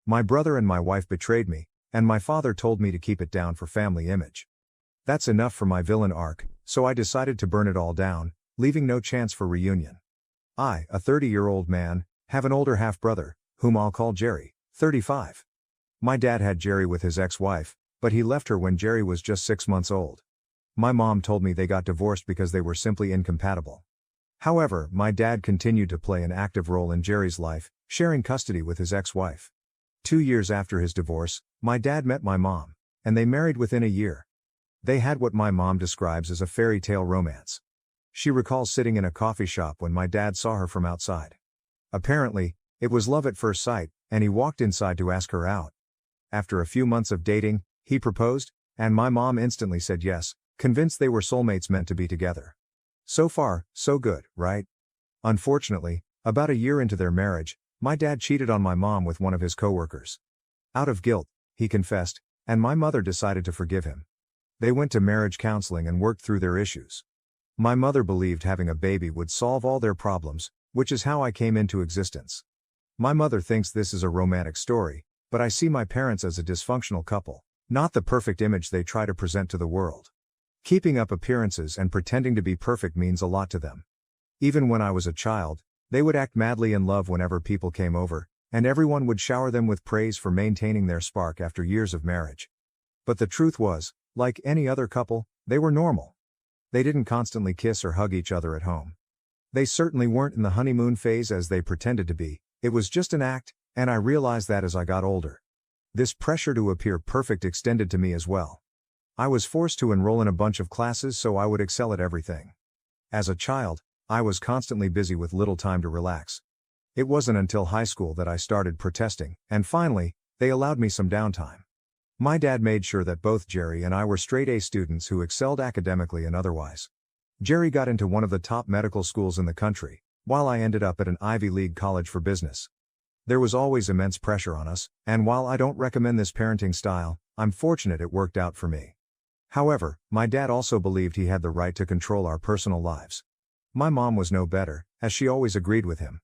My brother and my wife betrayed me, and my father told me to keep it down for family image. That's enough for my villain arc, so I decided to burn it all down, leaving no chance for reunion. I, a 30-year-old man, have an older half-brother, whom I'll call Jerry, 35. My dad had Jerry with his ex-wife, but he left her when Jerry was just 6 months old. My mom told me they got divorced because they were simply incompatible. However, my dad continued to play an active role in Jerry's life, sharing custody with his ex-wife. 2 years after his divorce, my dad met my mom, and they married within a year. They had what my mom describes as a fairy tale romance. She recalls sitting in a coffee shop when my dad saw her from outside. Apparently, it was love at first sight, and he walked inside to ask her out. After a few months of dating, he proposed, and my mom instantly said yes, convinced they were soulmates meant to be together. So far, so good, right? Unfortunately, about a year into their marriage, my dad cheated on my mom with one of his coworkers. Out of guilt, he confessed, and my mother decided to forgive him. They went to marriage counseling and worked through their issues. My mother believed having a baby would solve all their problems, which is how I came into existence. My mother thinks this is a romantic story, but I see my parents as a dysfunctional couple, not the perfect image they try to present to the world. Keeping up appearances and pretending to be perfect means a lot to them. Even when I was a child, they would act madly in love whenever people came over, and everyone would shower them with praise for maintaining their spark after years of marriage. But the truth was, like any other couple, they were normal. They didn't constantly kiss or hug each other at home. They certainly weren't in the honeymoon phase as they pretended to be. It was just an act, and I realized that as I got older. This pressure to appear perfect extended to me as well. I was forced to enroll in a bunch of classes so I would excel at everything. As a child, I was constantly busy with little time to relax. It wasn't until high school that I started protesting, and finally, they allowed me some downtime. My dad made sure that both Jerry and I were straight-A students who excelled academically and otherwise. Jerry got into one of the top medical schools in the country, while I ended up at an Ivy League college for business. There was always immense pressure on us, and while I don't recommend this parenting style, I'm fortunate it worked out for me. However, my dad also believed he had the right to control our personal lives. My mom was no better, as she always agreed with him.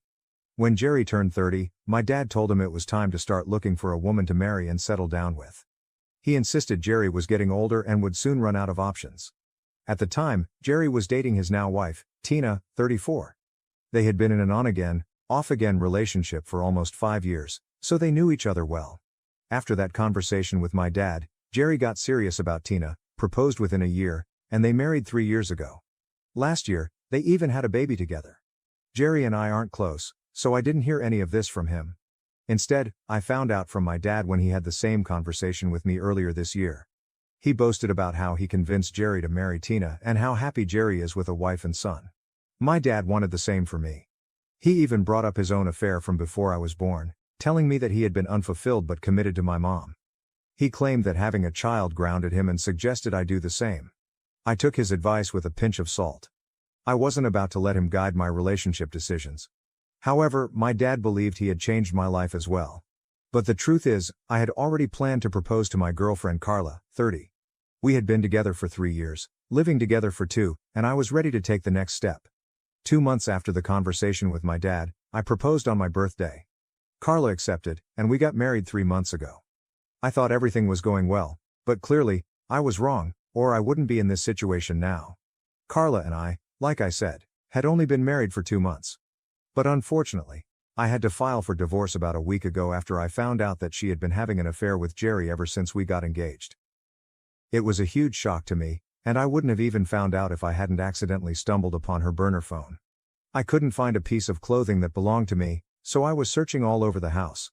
When Jerry turned 30, my dad told him it was time to start looking for a woman to marry and settle down with. He insisted Jerry was getting older and would soon run out of options. At the time, Jerry was dating his now wife, Tina, 34. They had been in an on-again, off-again relationship for almost 5 years, so they knew each other well. After that conversation with my dad, Jerry got serious about Tina, proposed within a year, and they married 3 years ago. Last year, they even had a baby together. Jerry and I aren't close, so I didn't hear any of this from him. Instead, I found out from my dad when he had the same conversation with me earlier this year. He boasted about how he convinced Jerry to marry Tina and how happy Jerry is with a wife and son. My dad wanted the same for me. He even brought up his own affair from before I was born, telling me that he had been unfulfilled but committed to my mom. He claimed that having a child grounded him and suggested I do the same. I took his advice with a pinch of salt. I wasn't about to let him guide my relationship decisions. However, my dad believed he had changed my life as well. But the truth is, I had already planned to propose to my girlfriend Carla, 30. We had been together for 3 years, living together for 2, and I was ready to take the next step. 2 months after the conversation with my dad, I proposed on my birthday. Carla accepted, and we got married 3 months ago. I thought everything was going well, but clearly, I was wrong, or I wouldn't be in this situation now. Carla and I, like I said, had only been married for 2 months. But unfortunately, I had to file for divorce about a week ago after I found out that she had been having an affair with Jerry ever since we got engaged. It was a huge shock to me, and I wouldn't have even found out if I hadn't accidentally stumbled upon her burner phone. I couldn't find a piece of clothing that belonged to me, so I was searching all over the house.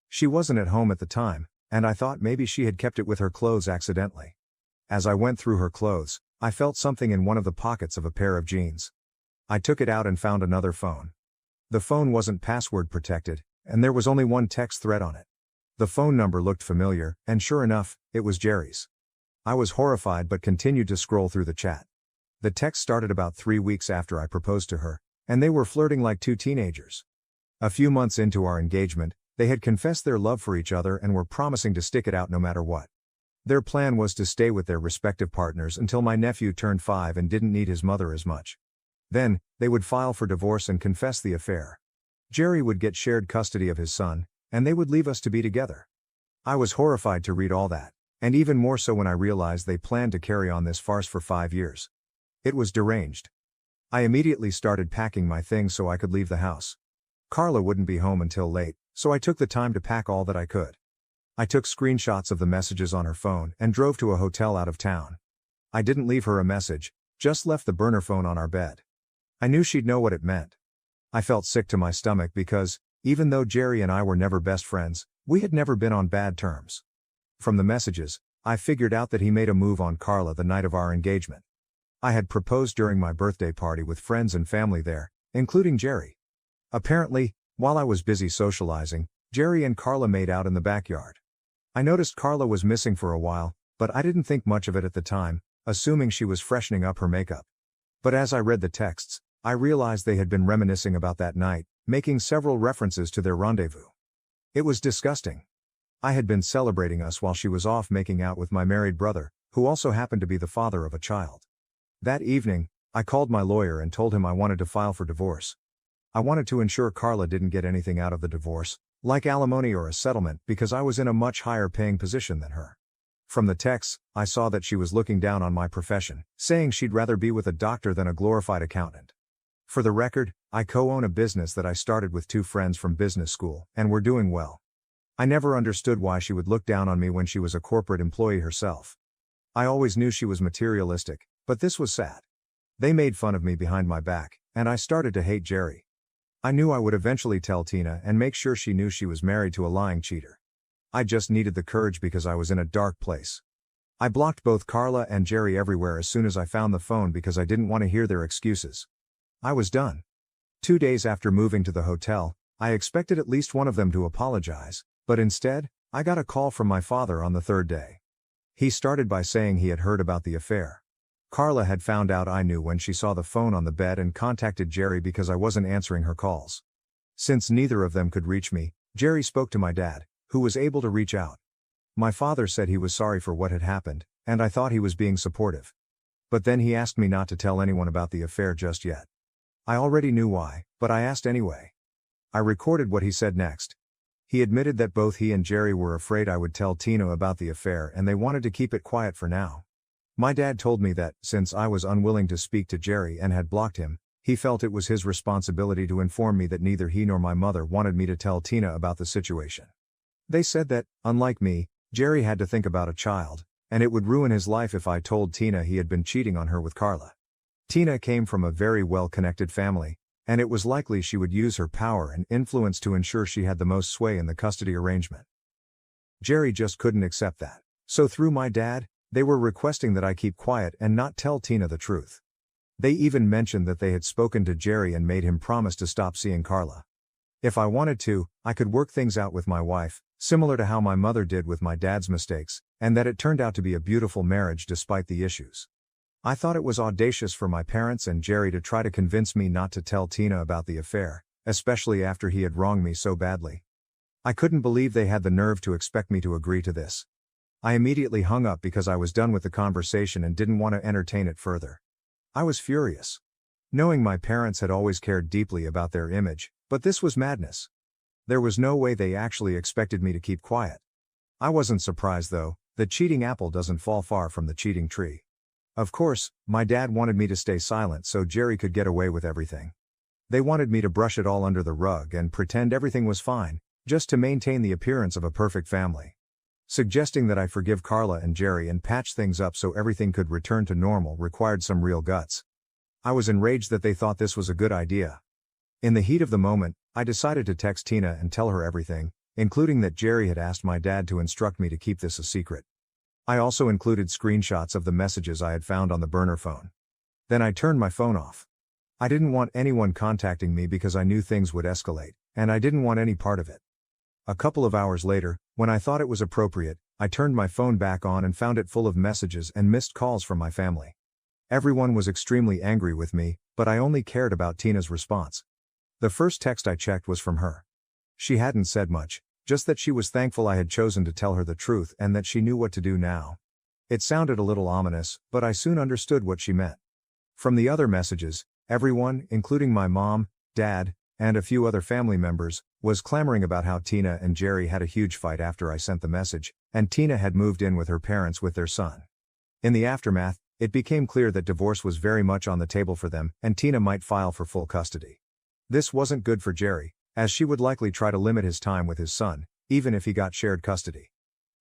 She wasn't at home at the time, and I thought maybe she had kept it with her clothes accidentally. As I went through her clothes, I felt something in one of the pockets of a pair of jeans. I took it out and found another phone. The phone wasn't password protected, and there was only one text thread on it. The phone number looked familiar, and sure enough, it was Jerry's. I was horrified but continued to scroll through the chat. The text started about 3 weeks after I proposed to her, and they were flirting like 2 teenagers. A few months into our engagement, they had confessed their love for each other and were promising to stick it out no matter what. Their plan was to stay with their respective partners until my nephew turned 5 and didn't need his mother as much. Then, they would file for divorce and confess the affair. Jerry would get shared custody of his son, and they would leave us to be together. I was horrified to read all that, and even more so when I realized they planned to carry on this farce for 5 years. It was deranged. I immediately started packing my things so I could leave the house. Carla wouldn't be home until late, so I took the time to pack all that I could. I took screenshots of the messages on her phone and drove to a hotel out of town. I didn't leave her a message, just left the burner phone on our bed. I knew she'd know what it meant. I felt sick to my stomach because, even though Jerry and I were never best friends, we had never been on bad terms. From the messages, I figured out that he made a move on Carla the night of our engagement. I had proposed during my birthday party with friends and family there, including Jerry. Apparently, while I was busy socializing, Jerry and Carla made out in the backyard. I noticed Carla was missing for a while, but I didn't think much of it at the time, assuming she was freshening up her makeup. But as I read the texts, I realized they had been reminiscing about that night, making several references to their rendezvous. It was disgusting. I had been celebrating us while she was off making out with my married brother, who also happened to be the father of a child. That evening, I called my lawyer and told him I wanted to file for divorce. I wanted to ensure Carla didn't get anything out of the divorce, like alimony or a settlement, because I was in a much higher paying position than her. From the texts, I saw that she was looking down on my profession, saying she'd rather be with a doctor than a glorified accountant. For the record, I co-own a business that I started with 2 friends from business school, and we're doing well. I never understood why she would look down on me when she was a corporate employee herself. I always knew she was materialistic, but this was sad. They made fun of me behind my back, and I started to hate Jerry. I knew I would eventually tell Tina and make sure she knew she was married to a lying cheater. I just needed the courage because I was in a dark place. I blocked both Carla and Jerry everywhere as soon as I found the phone because I didn't want to hear their excuses. I was done. 2 days after moving to the hotel, I expected at least one of them to apologize, but instead, I got a call from my father on the 3rd day. He started by saying he had heard about the affair. Carla had found out I knew when she saw the phone on the bed and contacted Jerry because I wasn't answering her calls. Since neither of them could reach me, Jerry spoke to my dad, who was able to reach out. My father said he was sorry for what had happened, and I thought he was being supportive. But then he asked me not to tell anyone about the affair just yet. I already knew why, but I asked anyway. I recorded what he said next. He admitted that both he and Jerry were afraid I would tell Tina about the affair and they wanted to keep it quiet for now. My dad told me that, since I was unwilling to speak to Jerry and had blocked him, he felt it was his responsibility to inform me that neither he nor my mother wanted me to tell Tina about the situation. They said that, unlike me, Jerry had to think about a child, and it would ruin his life if I told Tina he had been cheating on her with Carla. Tina came from a very well-connected family, and it was likely she would use her power and influence to ensure she had the most sway in the custody arrangement. Jerry just couldn't accept that. So through my dad, they were requesting that I keep quiet and not tell Tina the truth. They even mentioned that they had spoken to Jerry and made him promise to stop seeing Carla. If I wanted to, I could work things out with my wife, similar to how my mother did with my dad's mistakes, and that it turned out to be a beautiful marriage despite the issues. I thought it was audacious for my parents and Jerry to try to convince me not to tell Tina about the affair, especially after he had wronged me so badly. I couldn't believe they had the nerve to expect me to agree to this. I immediately hung up because I was done with the conversation and didn't want to entertain it further. I was furious. Knowing my parents had always cared deeply about their image, but this was madness. There was no way they actually expected me to keep quiet. I wasn't surprised though, the cheating apple doesn't fall far from the cheating tree. Of course, my dad wanted me to stay silent so Jerry could get away with everything. They wanted me to brush it all under the rug and pretend everything was fine, just to maintain the appearance of a perfect family. Suggesting that I forgive Carla and Jerry and patch things up so everything could return to normal required some real guts. I was enraged that they thought this was a good idea. In the heat of the moment, I decided to text Tina and tell her everything, including that Jerry had asked my dad to instruct me to keep this a secret. I also included screenshots of the messages I had found on the burner phone. Then I turned my phone off. I didn't want anyone contacting me because I knew things would escalate, and I didn't want any part of it. A couple of hours later, when I thought it was appropriate, I turned my phone back on and found it full of messages and missed calls from my family. Everyone was extremely angry with me, but I only cared about Tina's response. The first text I checked was from her. She hadn't said much, just that she was thankful I had chosen to tell her the truth and that she knew what to do now. It sounded a little ominous, but I soon understood what she meant. From the other messages, everyone, including my mom, dad, and a few other family members, was clamoring about how Tina and Jerry had a huge fight after I sent the message, and Tina had moved in with her parents with their son. In the aftermath, it became clear that divorce was very much on the table for them, and Tina might file for full custody. This wasn't good for Jerry, as she would likely try to limit his time with his son, even if he got shared custody.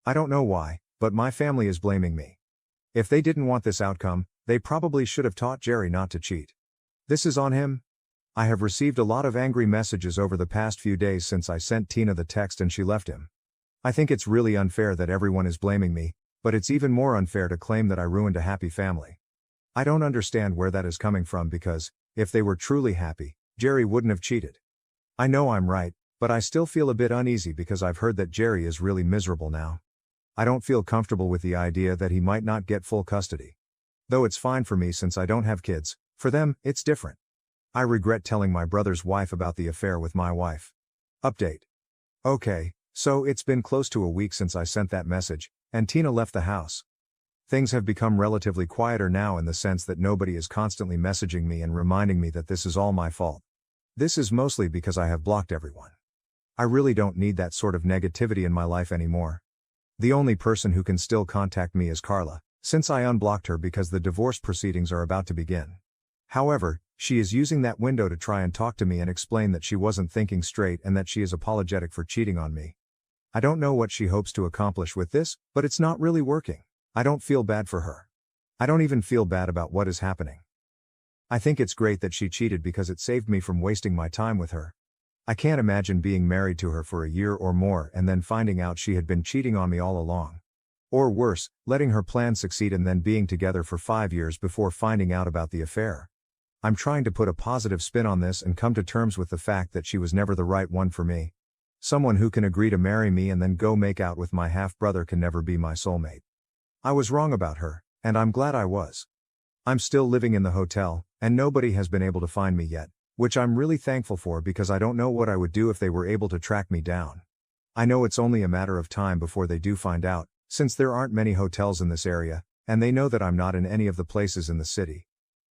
I don't know why, but my family is blaming me. If they didn't want this outcome, they probably should have taught Jerry not to cheat. This is on him? I have received a lot of angry messages over the past few days since I sent Tina the text and she left him. I think it's really unfair that everyone is blaming me, but it's even more unfair to claim that I ruined a happy family. I don't understand where that is coming from because, if they were truly happy, Jerry wouldn't have cheated. I know I'm right, but I still feel a bit uneasy because I've heard that Jerry is really miserable now. I don't feel comfortable with the idea that he might not get full custody. Though it's fine for me since I don't have kids, for them, it's different. I regret telling my brother's wife about the affair with my wife. Update. Okay, so it's been close to a week since I sent that message, and Tina left the house. Things have become relatively quieter now in the sense that nobody is constantly messaging me and reminding me that this is all my fault. This is mostly because I have blocked everyone. I really don't need that sort of negativity in my life anymore. The only person who can still contact me is Carla, since I unblocked her because the divorce proceedings are about to begin. However, she is using that window to try and talk to me and explain that she wasn't thinking straight and that she is apologetic for cheating on me. I don't know what she hopes to accomplish with this, but it's not really working. I don't feel bad for her. I don't even feel bad about what is happening. I think it's great that she cheated because it saved me from wasting my time with her. I can't imagine being married to her for a year or more and then finding out she had been cheating on me all along. Or worse, letting her plan succeed and then being together for 5 years before finding out about the affair. I'm trying to put a positive spin on this and come to terms with the fact that she was never the right one for me. Someone who can agree to marry me and then go make out with my half-brother can never be my soulmate. I was wrong about her, and I'm glad I was. I'm still living in the hotel, and nobody has been able to find me yet, which I'm really thankful for because I don't know what I would do if they were able to track me down. I know it's only a matter of time before they do find out, since there aren't many hotels in this area, and they know that I'm not in any of the places in the city.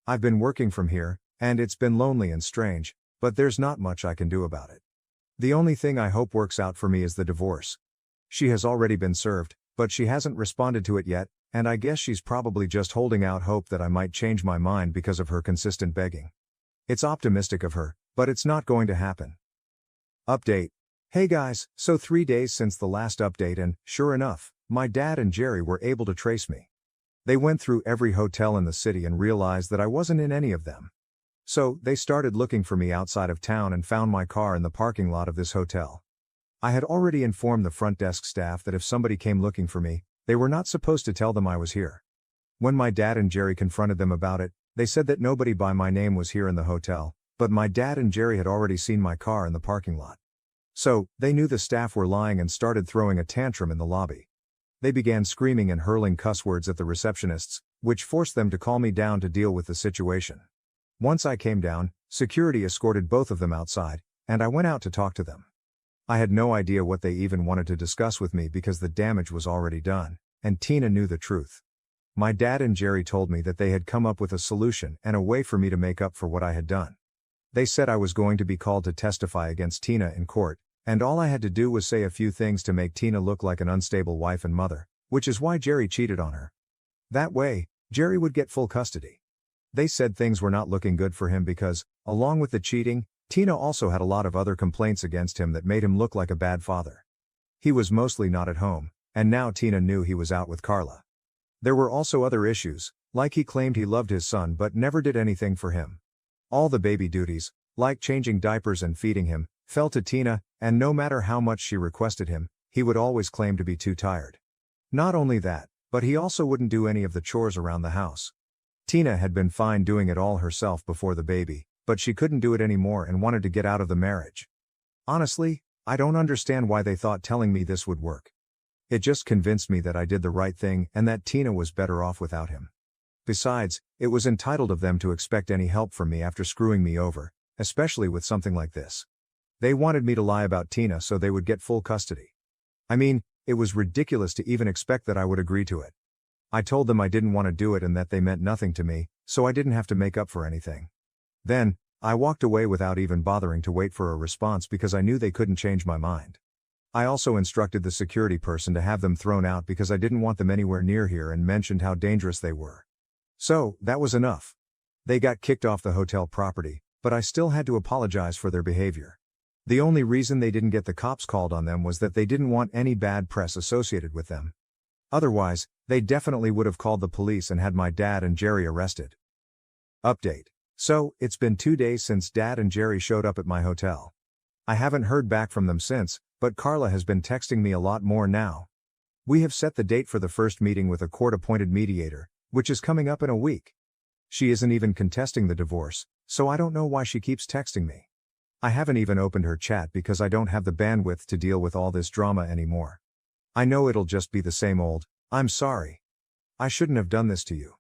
I've been working from here, and it's been lonely and strange, but there's not much I can do about it. The only thing I hope works out for me is the divorce. She has already been served, but she hasn't responded to it yet, and I guess she's probably just holding out hope that I might change my mind because of her consistent begging. It's optimistic of her, but it's not going to happen. Update. Hey guys, so 3 days since the last update and, sure enough, my dad and Jerry were able to trace me. They went through every hotel in the city and realized that I wasn't in any of them. So, they started looking for me outside of town and found my car in the parking lot of this hotel. I had already informed the front desk staff that if somebody came looking for me, they were not supposed to tell them I was here. When my dad and Jerry confronted them about it, they said that nobody by my name was here in the hotel, but my dad and Jerry had already seen my car in the parking lot. So, they knew the staff were lying and started throwing a tantrum in the lobby. They began screaming and hurling cuss words at the receptionists, which forced them to call me down to deal with the situation. Once I came down, security escorted both of them outside, and I went out to talk to them. I had no idea what they even wanted to discuss with me because the damage was already done, and Tina knew the truth. My dad and Jerry told me that they had come up with a solution and a way for me to make up for what I had done. They said I was going to be called to testify against Tina in court, and all I had to do was say a few things to make Tina look like an unstable wife and mother, which is why Jerry cheated on her. That way, Jerry would get full custody. They said things were not looking good for him because, along with the cheating, Tina also had a lot of other complaints against him that made him look like a bad father. He was mostly not at home, and now Tina knew he was out with Carla. There were also other issues, like he claimed he loved his son but never did anything for him. All the baby duties, like changing diapers and feeding him, fell to Tina, and no matter how much she requested him, he would always claim to be too tired. Not only that, but he also wouldn't do any of the chores around the house. Tina had been fine doing it all herself before the baby, but she couldn't do it anymore and wanted to get out of the marriage. Honestly, I don't understand why they thought telling me this would work. It just convinced me that I did the right thing and that Tina was better off without him. Besides, it was entitled of them to expect any help from me after screwing me over, especially with something like this. They wanted me to lie about Tina so they would get full custody. I mean, it was ridiculous to even expect that I would agree to it. I told them I didn't want to do it and that they meant nothing to me, so I didn't have to make up for anything. Then, I walked away without even bothering to wait for a response because I knew they couldn't change my mind. I also instructed the security person to have them thrown out because I didn't want them anywhere near here and mentioned how dangerous they were. So, that was enough. They got kicked off the hotel property, but I still had to apologize for their behavior. The only reason they didn't get the cops called on them was that they didn't want any bad press associated with them. Otherwise, they definitely would have called the police and had my dad and Jerry arrested. Update. So, it's been 2 days since Dad and Jerry showed up at my hotel. I haven't heard back from them since, but Carla has been texting me a lot more now. We have set the date for the first meeting with a court-appointed mediator, which is coming up in a week. She isn't even contesting the divorce, so I don't know why she keeps texting me. I haven't even opened her chat because I don't have the bandwidth to deal with all this drama anymore. I know it'll just be the same old, "I'm sorry. I shouldn't have done this to you."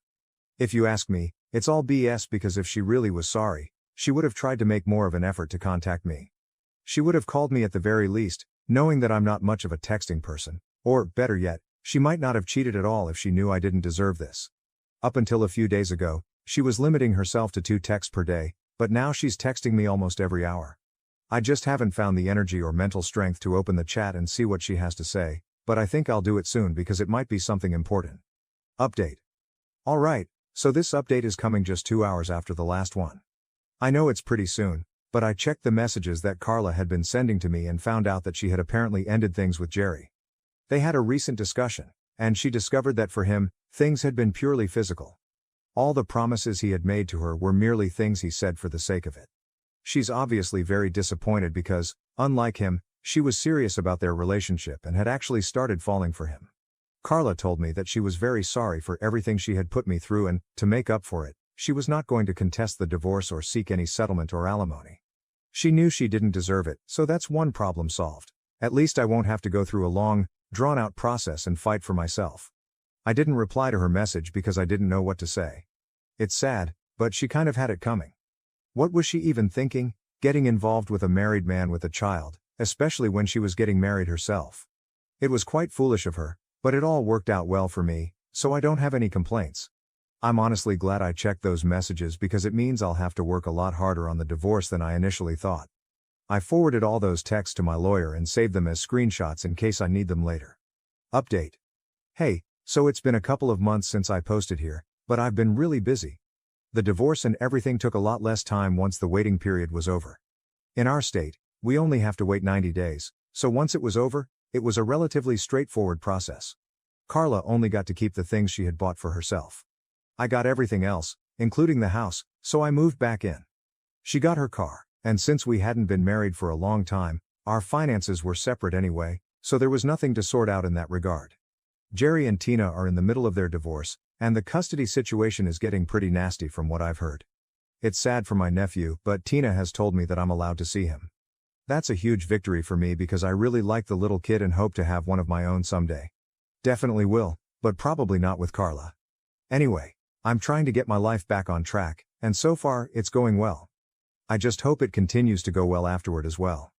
If you ask me, it's all BS because if she really was sorry, she would have tried to make more of an effort to contact me. She would have called me at the very least, knowing that I'm not much of a texting person, or, better yet, she might not have cheated at all if she knew I didn't deserve this. Up until a few days ago, she was limiting herself to 2 texts per day, but now she's texting me almost every hour. I just haven't found the energy or mental strength to open the chat and see what she has to say, but I think I'll do it soon because it might be something important. Update. Alright, so this update is coming just 2 hours after the last one. I know it's pretty soon, but I checked the messages that Carla had been sending to me and found out that she had apparently ended things with Jerry. They had a recent discussion, and she discovered that for him, things had been purely physical. All the promises he had made to her were merely things he said for the sake of it. She's obviously very disappointed because, unlike him, she was serious about their relationship and had actually started falling for him. Carla told me that she was very sorry for everything she had put me through and, to make up for it, she was not going to contest the divorce or seek any settlement or alimony. She knew she didn't deserve it, so that's one problem solved. At least I won't have to go through a long, drawn-out process and fight for myself. I didn't reply to her message because I didn't know what to say. It's sad, but she kind of had it coming. What was she even thinking, getting involved with a married man with a child, especially when she was getting married herself? It was quite foolish of her, but it all worked out well for me, so I don't have any complaints. I'm honestly glad I checked those messages because it means I'll have to work a lot harder on the divorce than I initially thought. I forwarded all those texts to my lawyer and saved them as screenshots in case I need them later. Update. Hey, so it's been a couple of months since I posted here, but I've been really busy. The divorce and everything took a lot less time once the waiting period was over. In our state, we only have to wait 90 days, so once it was over, it was a relatively straightforward process. Carla only got to keep the things she had bought for herself. I got everything else, including the house, so I moved back in. She got her car, and since we hadn't been married for a long time, our finances were separate anyway, so there was nothing to sort out in that regard. Jerry and Tina are in the middle of their divorce, and the custody situation is getting pretty nasty from what I've heard. It's sad for my nephew, but Tina has told me that I'm allowed to see him. That's a huge victory for me because I really like the little kid and hope to have one of my own someday. Definitely will, but probably not with Carla. Anyway, I'm trying to get my life back on track, and so far, it's going well. I just hope it continues to go well afterward as well.